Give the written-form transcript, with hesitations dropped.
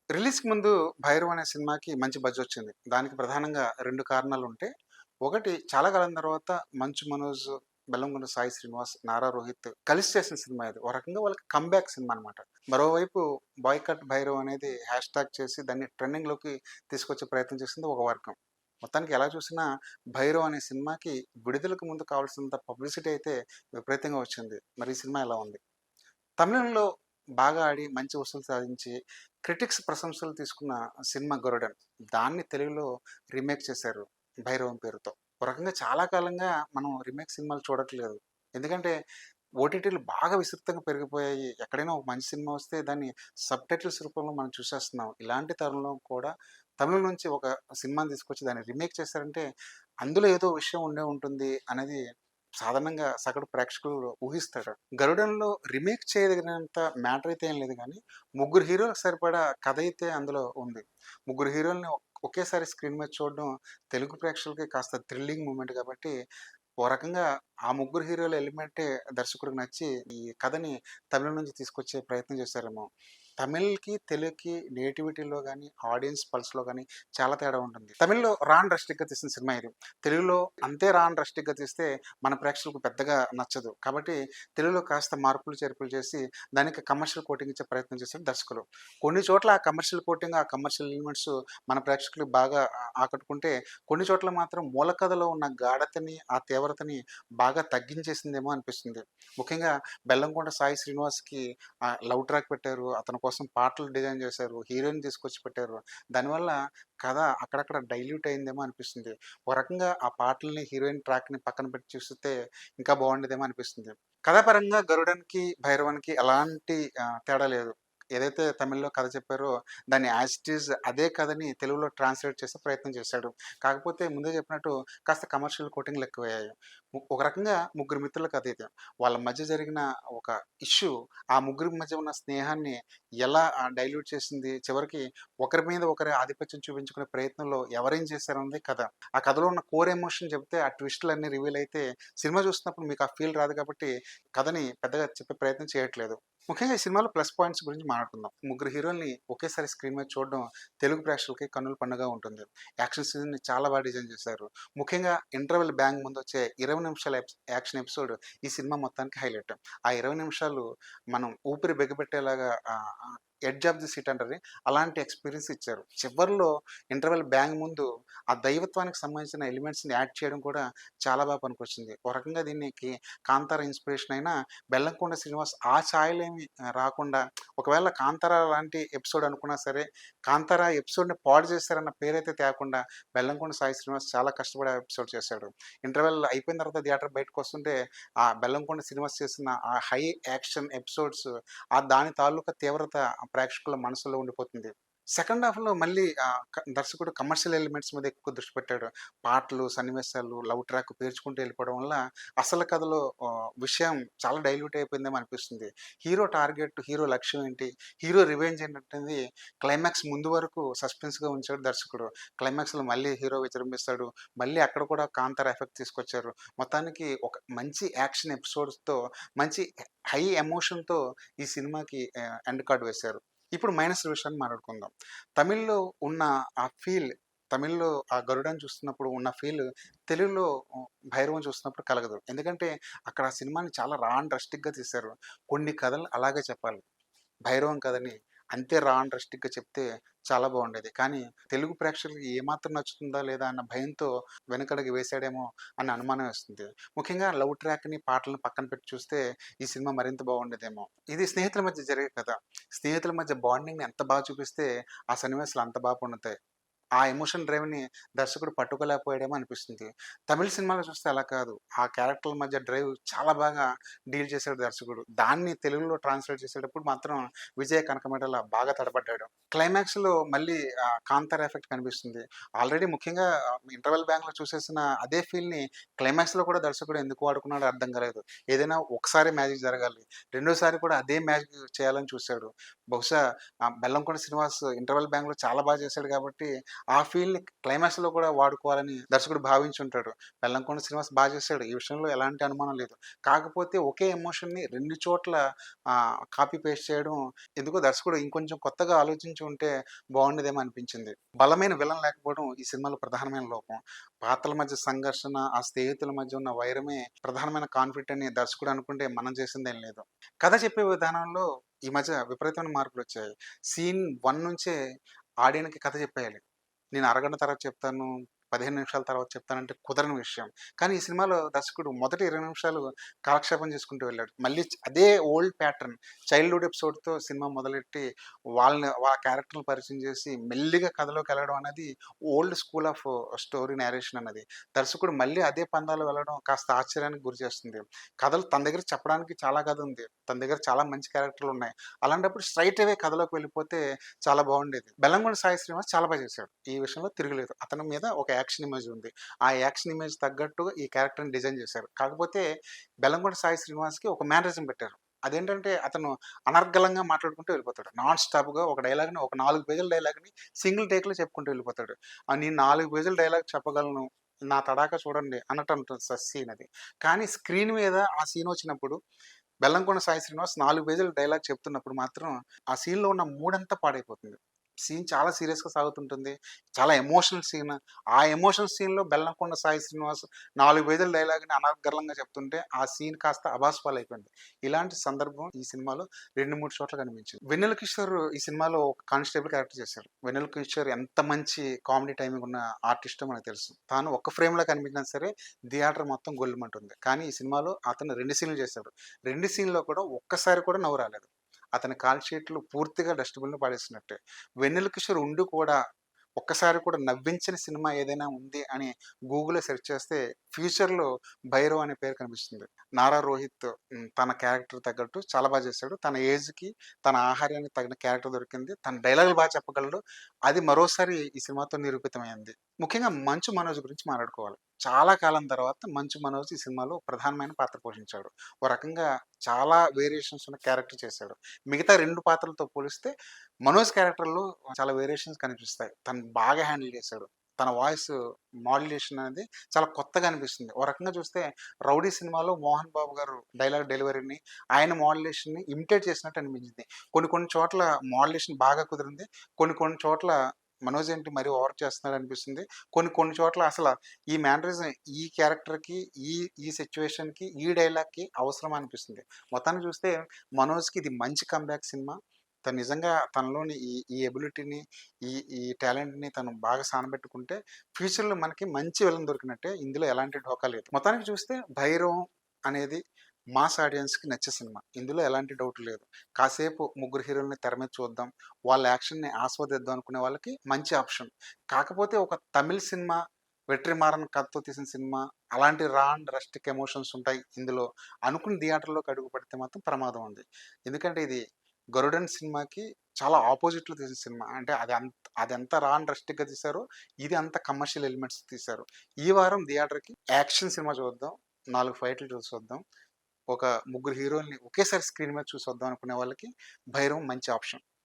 రిలీజ్‌కి ముందు 'భైరవ్' అనే సినిమాకి మంచి బజ్జొచ్చింది. దానికి ప్రధానంగా 2 కారణాలుంటే, ఒకటి చాలా కాలం తర్వాత 'మంచు మనోజ్', 'బెల్లంకొండ సాయి శ్రీనివాస్', 'నారా రోహిత్' కలిసి చేసిన సినిమా ఇది. ఒక రకంగా వాళ్ళకి కమ్‌బ్యాక్ సినిమా అనమాట. మరోవైపు 'బాయ్‌కట్ భైరవ్' అనేది హ్యాష్‌ట్యాగ్ చేసి దాన్ని ట్రెండింగ్‌లోకి తీసుకొచ్చే ప్రయత్నం చేసింది ఒక వర్గం. మొత్తానికి ఎలా చూసినా 'భైరవ్' అనే సినిమాకి విడుదలకు ముందు కావాల్సినంత పబ్లిసిటీ అయితే విపరీతంగా వచ్చింది. మరి ఈ సినిమా ఎలా ఉంది? తమిళంలో బాగా ఆడి మంచి వసూలు సాధించి, క్రిటిక్స్ ప్రశంసలు తీసుకున్న సినిమా 'గరుడన్'. దాన్ని తెలుగులో రీమేక్ చేశారు 'భైరవం' పేరుతో. ఒక రకంగా చాలా కాలంగా మనం రీమేక్ సినిమాలు చూడట్లేదు. ఎందుకంటే ఓటీటీలు బాగా విస్తృతంగా పెరిగిపోయాయి. ఎక్కడైనా ఒక మంచి సినిమా వస్తే దాన్ని సబ్‌టైటిల్స్ రూపంలో మనం చూసేస్తున్నాం. ఇలాంటి తరుణంలో కూడా తమిళం నుంచి ఒక సినిమాని తీసుకొచ్చి దాన్ని రీమేక్ చేశారంటే, అందులో ఏదో విషయం ఉండే ఉంటుంది అనేది సాధారణంగా సగటు ప్రేక్షకులు ఊహిస్తాడు. 'గరుడన్‌లో' రీమేక్ చేయదగినంత మ్యాటర్ అయితే ఏం లేదు గానీ, ముగ్గురు హీరోలకు సరిపడా కథ అయితే అందులో ఉంది. ముగ్గురు హీరోలని ఒకేసారి స్క్రీన్ మీద చూడడం తెలుగు ప్రేక్షకులకి కాస్త థ్రిల్లింగ్ మూమెంట్ కాబట్టి, ఓ రకంగా ఆ ముగ్గురు హీరోల ఎలిమెంటే దర్శకుడికి నచ్చి, ఈ కథని తమిళం నుంచి తీసుకొచ్చే ప్రయత్నం చేశారేమో! తమిళ్‌కి, తెలుగుకి నేటివిటీలో గాని, ఆడియన్స్ పల్స్‌లో గాని చాలా తేడా ఉంటుంది. తమిళ్‌లో రా అండ్ రస్టిక్‌గా తీసిన సినిమా ఇది. తెలుగులో అంతే రా అండ్ రస్టిక్‌గా తీస్తే మన ప్రేక్షకులకు పెద్దగా నచ్చదు. కాబట్టి తెలుగులో కాస్త మార్పులు, చేర్పులు చేసి దానికి కమర్షియల్ కోటింగ్ ఇచ్చే ప్రయత్నం చేశారు దర్శకులు. కొన్ని చోట్ల ఆ కమర్షియల్ కోటింగ్, ఆ కమర్షియల్ ఎలిమెంట్స్ మన ప్రేక్షకులకు బాగా ఆకట్టుకుంటే, కొన్ని చోట్ల మాత్రం మూల కథలో ఉన్న గాఢతని, ఆ తీవ్రతని బాగా తగ్గించేసిందేమో అనిపిస్తుంది. ముఖ్యంగా బెల్లంకొండ సాయి శ్రీనివాస్‌కి లవ్ ట్రాక్ పెట్టారు. అతని కోసం పాటలు డిజైన్ చేశారు. హీరోయిన్ తీసుకొచ్చి పెట్టారు. దానివల్ల కథ అక్కడక్కడ డైల్యూట్ అయిందేమో అనిపిస్తుంది. ఒక రకంగా ఆ పాటల్ని, హీరోయిన్ ట్రాక్‌ని పక్కన పెట్టి చూస్తే ఇంకా బావుండేదేమో అనిపిస్తుంది. కథాపరంగా 'గరుడన్‌కి', 'భైరవన్‌కి' ఎలాంటి తేడా లేదు. ఏదైతే తమిళ్‌లో కథ చెప్పారో దాన్ని యాజ్ ఇట్ ఈజ్ అదే కథని తెలుగులో ట్రాన్స్‌లేట్ చేసే ప్రయత్నం చేశాడు. కాకపోతే ముందే చెప్పినట్టు కాస్త కమర్షియల్ కోటింగ్‌లు ఎక్కువయ్యాయి. ఒక రకంగా ముగ్గురు మిత్రుల కథ ఇది. వాళ్ళ మధ్య జరిగిన ఒక ఇష్యూ ఆ ముగ్గురి మధ్య ఉన్న స్నేహాన్ని ఎలా డైల్యూట్ చేసింది. చివరికి ఒకరి మీద ఒకరి ఆధిపత్యం చూపించుకునే ప్రయత్నంలో ఎవరేం చేశారన్నది కథ. ఆ కథలో ఉన్న కోర్ ఎమోషన్ చెప్తే ఆ ట్విస్ట్‌లన్నీ రివీల్ అయితే సినిమా చూస్తున్నప్పుడు మీకు ఆ ఫీల్ రాదు కాబట్టి కథని పెద్దగా చెప్పే ప్రయత్నం చేయట్లేదు. ముఖ్యంగా ఈ సినిమాలో ప్లస్ పాయింట్స్ గురించి మాట్లాడుకుందాం. ముగ్గురు హీరోల్ని ఒకేసారి స్క్రీన్ మీద చూడడం తెలుగు ప్రేక్షకులకి కన్నుల పండుగ ఉంటుంది. యాక్షన్ సీన్‌ని చాలా బాగా డిజైన్ చేశారు. ముఖ్యంగా ఇంటర్వెల్ బ్యాంగ్ ముందొచ్చే 20 నిమిషాల యాక్షన్ ఎపిసోడ్ ఈ సినిమా మొత్తానికి హైలైట్. ఆ 20 నిమిషాలు మనం ఊపిరి బిగబెట్టేలాగా ఎడ్జ్ ఆఫ్ ది సీట్ అంటారే, అలాంటి ఎక్స్‌పీరియన్స్ ఇచ్చారు. చివర్లో ఇంటర్వెల్ బ్యాంగ్ ముందు ఆ దైవత్వానికి సంబంధించిన ఎలిమెంట్స్‌ని యాడ్ చేయడం కూడా చాలా బాగా పనికొచ్చింది. ఒక రకంగా దీనికి 'కాంతార' ఇన్‌స్పిరేషన్ అయినా బెల్లంకొండ శ్రీనివాస్ ఆ ఛాయలేమి రాకుండా ఒకవేళ 'కాంతార' లాంటి ఎపిసోడ్ అనుకున్నా సరే, 'కాంతార' ఎపిసోడ్‌ని పాడు చేశారన్న పేరైతే తేకుండా బెల్లంకొండ సాయి శ్రీనివాస్ చాలా కష్టపడి ఆ ఎపిసోడ్ చేశాడు. ఇంటర్వెల్ అయిపోయిన తర్వాత థియేటర్ బయటకొస్తుంటే ఆ బెల్లంకొండ శ్రీనివాస్ చేసిన ఆ హై యాక్షన్ ఎపిసోడ్స్ దాని తాలూకా తీవ్రత ఆ ప్రేక్షకుల మనసులో ఉండిపోతుంది. సెకండ్ హాఫ్‌లో మళ్ళీ దర్శకుడు కమర్షియల్ ఎలిమెంట్స్ మీద ఎక్కువ దృష్టి పెట్టాడు. పాటలు, సన్నివేశాలు, లవ్ ట్రాక్ పేర్చుకుంటూ వెళ్ళిపోవడం వల్ల అసలు కథలో విషయం చాలా డైల్యూట్ అయిపోయిందేమో అనిపిస్తుంది. హీరో టార్గెట్, హీరో లక్ష్యం ఏంటి? హీరో రివెంజ్ ఏంటంటేది క్లైమాక్స్ ముందు వరకు సస్పెన్స్‌గా ఉంచాడు దర్శకుడు. క్లైమాక్స్‌లో మళ్ళీ హీరో విజృంభిస్తాడు. మళ్ళీ అక్కడ కూడా కాంతార ఎఫెక్ట్ తీసుకొచ్చారు. మొత్తానికి ఒక మంచి యాక్షన్ ఎపిసోడ్స్‌తో మంచి హై ఎమోషన్‌తో ఈ సినిమాకి ఎండ్ కార్డ్ వేశారు. ఇప్పుడు మైనస్ విషయాన్ని మాట్లాడుకుందాం. తమిళ్‌లో ఉన్న ఆ ఫీల్ తమిళ్‌లో ఆ 'గరుడ'n చూస్తున్నప్పుడు ఉన్న ఫీల్ తెలుగులో 'భైరవం' చూస్తున్నప్పుడు కలగదు. ఎందుకంటే అక్కడ ఆ సినిమాని చాలా రా అండ్ రస్టిక్‌గా తీశారు. కొన్ని కథలు అలాగే చెప్పాలి. 'భైరవం' కథని అంతే రా అండ్ రస్టిక్‌గా చెప్తే చాలా బావుండేది. కానీ తెలుగు ప్రేక్షకులకి ఏమాత్రం నచ్చుతుందా లేదా అన్న భయంతో వెనకడుగు వేశాడేమో అన్న అనుమానం వేస్తుంది. ముఖ్యంగా లవ్ ట్రాక్‌ని, పాటలను పక్కన పెట్టి చూస్తే ఈ సినిమా మరింత బావుండేదేమో. ఇది స్నేహితుల మధ్య జరిగే కథ. స్నేహితుల మధ్య బాండింగ్‌ని ఎంత బాగా చూపిస్తే ఆ సన్నివేశాలు అంత బాగా పండుతాయి. ఆ ఎమోషన్ డ్రైవ్‌ని దర్శకుడు పట్టుకోలేకపోయాడేమో అనిపిస్తుంది. తమిళ్ సినిమాలో చూస్తే అలా కాదు. ఆ క్యారెక్టర్ల మధ్య డ్రైవ్ చాలా బాగా డీల్ చేసాడు దర్శకుడు. దాన్ని తెలుగులో ట్రాన్స్‌లేట్ చేసేటప్పుడు మాత్రం విజయ్ కనకమేడల బాగా తడబడ్డాడు. క్లైమాక్స్‌లో మళ్ళీ 'కాంతార' ఎఫెక్ట్ కనిపిస్తుంది. ఆల్రెడీ ముఖ్యంగా ఇంటర్వెల్ బ్యాంక్‌లో చూసేసిన అదే ఫీల్‌ని క్లైమాక్స్‌లో కూడా దర్శకుడు ఎందుకు వాడుకున్నాడో అర్థం కాలేదు. ఏదైనా ఒకసారి మ్యాజిక్ జరగాలి. రెండోసారి కూడా అదే మ్యాజిక్ చేయాలని చూసాడు. బహుశా బెల్లంకొండ శ్రీనివాస్ ఇంటర్వెల్ బ్యాంక్‌లో చాలా బాగా చేశాడు కాబట్టి ఆ ఫీల్‌ని క్లైమాక్స్‌లో కూడా వాడుకోవాలని దర్శకుడు భావించుంటాడు. 'బెల్లంకొండ శ్రీనివాస్' చేశాడు. ఈ విషయంలో ఎలాంటి అనుమానం లేదు. కాకపోతే ఒకే ఎమోషన్‌ని 2 చోట్ల కాపీ పేస్ట్ చేయడం ఎందుకో దర్శకుడు ఇంకొంచెం కొత్తగా ఆలోచించి ఉంటే బావుండేదేమో అనిపించింది. బలమైన విలన్ లేకపోవడం ఈ సినిమాలో ప్రధానమైన లోపం. పాత్రల మధ్య సంఘర్షణ, ఆ స్నేహితుల మధ్య ఉన్న వైరమే ప్రధానమైన కాన్ఫ్లిక్ట్ అని దర్శకుడు అనుకుంటే మనం చేసిందేం లేదు. కథ చెప్పే విధానంలో ఈ మధ్య విపరీతమైన మార్పులొచ్చాయి. సీన్ 1 నుంచే ఆడియన్‌కి కథ చెప్పేయాలి. నేను అరగంట తర్వాత చెప్తాను, 15 నిమిషాల తర్వాత చెప్తానంటే కుదరని విషయం. కానీ ఈ సినిమాలో దర్శకుడు మొదటి 20 నిమిషాలు కాలక్షేపం చేసుకుంటూ వెళ్ళాడు. మళ్ళీ అదే ఓల్డ్ ప్యాటర్న్ చైల్డ్‌హుడ్ ఎపిసోడ్‌తో సినిమా మొదలెట్టి వాళ్ళ క్యారెక్టర్‌ని పరిచయం చేసి మెల్లిగా కథలోకెళ్ళడం అనేది old school of story narration అన్నది. దర్శకుడు మళ్ళీ అదే పందాలో వెళ్ళడం కాస్త ఆశ్చర్యానికి గురి చేస్తుంది. కథలు తన దగ్గర చెప్పడానికి చాలా కథ ఉంది. తన దగ్గర చాలా మంచి క్యారెక్టర్‌లున్నాయి. అలాంటప్పుడు స్ట్రెయిట్ అవే కథలోకి వెళ్ళిపోతే చాలా బావుండేది. 'బెల్లంకొండ సాయి శ్రీనివాస్' చాలా చేశాడు. ఈ విషయంలో తిరుగులేదు. అతని మీద ఒక యాక్షన్ ఇమేజ్ ఉంది. ఆ యాక్షన్ ఇమేజ్ తగ్గట్టుగా ఈ క్యారెక్టర్‌ని డిజైన్ చేశారు. కాకపోతే 'బెల్లంకొండ సాయి శ్రీనివాస్‌కి' ఒక మేనరిజం పెట్టారు. అదేంటంటే అతను అనర్గళంగా మాట్లాడుకుంటూ వెళ్ళిపోతాడు. నాన్ స్టాప్‌గా ఒక డైలాగ్‌ని ఒక 4 పేజీల డైలాగ్‌ని సింగిల్ టేక్‌లో చెప్పుకుంటూ వెళ్ళిపోతాడు. నేను 4 పేజీల డైలాగ్ చెప్పగలను. నా తడాఖా చూడండి అన్నట్టు ఉంటుంది సీన్ అది. కానీ స్క్రీన్ మీద ఆ సీన్ వచ్చినప్పుడు 'బెల్లంకొండ సాయి శ్రీనివాస్' 4 పేజీల డైలాగ్ చెప్తున్నప్పుడు మాత్రం ఆ సీన్‌లో ఉన్న మూడంతా పాడైపోతుంది. సీన్ చాలా సీరియస్‌గా సాగుతుంటుంది. చాలా ఎమోషనల్ సీన్. ఆ ఎమోషనల్ సీన్‌లో 'బెల్లంకొండ సాయి శ్రీనివాస్' 4 పేజీల డైలాగ్‌ని అనర్గళంగా చెప్తుంటే ఆ సీన్ కాస్త అబాస్పాలైపోయింది. ఇలాంటి సందర్భం ఈ సినిమాలో 2, 3 చోట్ల కనిపించింది. 'వెన్నెల కిషోర్' ఈ సినిమాలో ఒక కానిస్టేబుల్ క్యారెక్టర్ చేశారు. 'వెన్నెల కిషోర్' ఎంత మంచి కామెడీ టైమింగ్ ఉన్న ఆర్టిస్టో మనకు తెలుసు. తాను ఒక్క ఫ్రేమ్‌లో కనిపించినా సరే థియేటర్ మొత్తం గొల్లుమంటుంది. కానీ ఈ సినిమాలో అతను 2 సీన్‌లు చేశాడు. 2 సీన్‌లో కూడా ఒక్కసారి కూడా నవ్వు రాలేదు. అతని కాల్ షీట్లు పూర్తిగా డస్ట్‌బిన్‌లో పడేసినట్టే. 'వెన్నెల కిషోర్' ఉండి కూడా ఒక్కసారి కూడా నవ్వించని సినిమా ఏదైనా ఉంది అని గూగుల్‌లో సెర్చ్ చేస్తే ఫ్యూచర్‌లో 'భైరవ్' అనే పేరు కనిపిస్తుంది. నారా రోహిత్ తన క్యారెక్టర్ తగ్గట్టు చాలా చేశాడు. తన ఏజ్‌కి, తన ఆహార్యానికి తగిన క్యారెక్టర్ దొరికింది. తన డైలాగులు చెప్పగలడు. అది మరోసారి ఈ సినిమాతో నిరూపితమైంది. ముఖ్యంగా 'మంచు మనోజ్' గురించి మాట్లాడుకోవాలి. చాలా కాలం తర్వాత 'మంచు మనోజ్' ఈ సినిమాలో ప్రధానమైన పాత్ర పోషించాడు. ఓ రకంగా చాలా వేరియేషన్స్ ఉన్న క్యారెక్టర్ చేశాడు. మిగతా 2 పాత్రలతో పోలిస్తే మనోజ్ క్యారెక్టర్‌లో చాలా వేరియేషన్స్ కనిపిస్తాయి. తను బాగా హ్యాండిల్ చేశాడు. తన వాయిస్ మాడ్యులేషన్ అనేది చాలా కొత్తగా అనిపిస్తుంది. ఓ రకంగా చూస్తే 'రౌడీ' సినిమాలో మోహన్ బాబు గారు డైలాగ్ డెలివరీని, ఆయన మాడ్యులేషన్‌ని ఇమిటేట్ చేసినట్టు అనిపించింది. కొన్ని కొన్ని చోట్ల మాడ్యులేషన్ బాగా కుదిరింది. కొన్ని కొన్ని చోట్ల మనోజ్ ఏంటి మరీ ఓవర్ చేస్తున్నాడు అనిపిస్తుంది. కొన్ని కొన్ని చోట్ల అసల ఈ మేనరిజం ఈ క్యారెక్టర్‌కి, ఈ ఈ సిట్యుయేషన్‌కి, ఈ డైలాగ్‌కి అవసరమా అనిపిస్తుంది. మొత్తానికి చూస్తే మనోజ్‌కి ఇది మంచి కమ్‌బ్యాక్ సినిమా. తను నిజంగా తనలోని ఈ ఎబిలిటీని, ఈ ఈ టాలెంట్‌ని తను బాగా సానబెట్టుకుంటే ఫ్యూచర్‌లో మనకి మంచి విలన్ దొరికినట్టే. ఇందులో ఎలాంటి ఢోకా లేదు. మొత్తానికి చూస్తే 'భైరవం' అనేది మాస్ ఆడియన్స్‌కి నచ్చే సినిమా. ఇందులో ఎలాంటి డౌట్ లేదు. కాసేపు ముగ్గురు హీరోలని తెర మీద చూద్దాం, వాళ్ళ యాక్షన్‌ని ఆస్వాదిద్దాం అనుకునే వాళ్ళకి మంచి ఆప్షన్. కాకపోతే ఒక తమిళ్ సినిమా 'వెట్రిమారన్' కథతో తీసిన సినిమా, అలాంటి రా అండ్ రస్టిక్ ఎమోషన్స్ ఉంటాయి ఇందులో అనుకుని థియేటర్‌లోకి అడుగు పెడితే మాత్రం ప్రమాదం ఉంది. ఎందుకంటే ఇది 'గరుడన్' సినిమాకి చాలా ఆపోజిట్‌లో తీసిన సినిమా. అంటే అదెంత రా అండ్ రస్టిక్‌గా తీశారో, ఇది అంత కమర్షియల్ ఎలిమెంట్స్ తీశారు. ఈ వారం థియేటర్‌కి యాక్షన్ సినిమా చూద్దాం, 4 ఫైట్‌లు చూసొద్దాం. ఒక ముగ్గురు హీరోలని ఒకేసారి స్క్రీన్ మీద చూసొద్దాం అనుకునే వాళ్ళకి 'భైరవం' మంచి ఆప్షన్.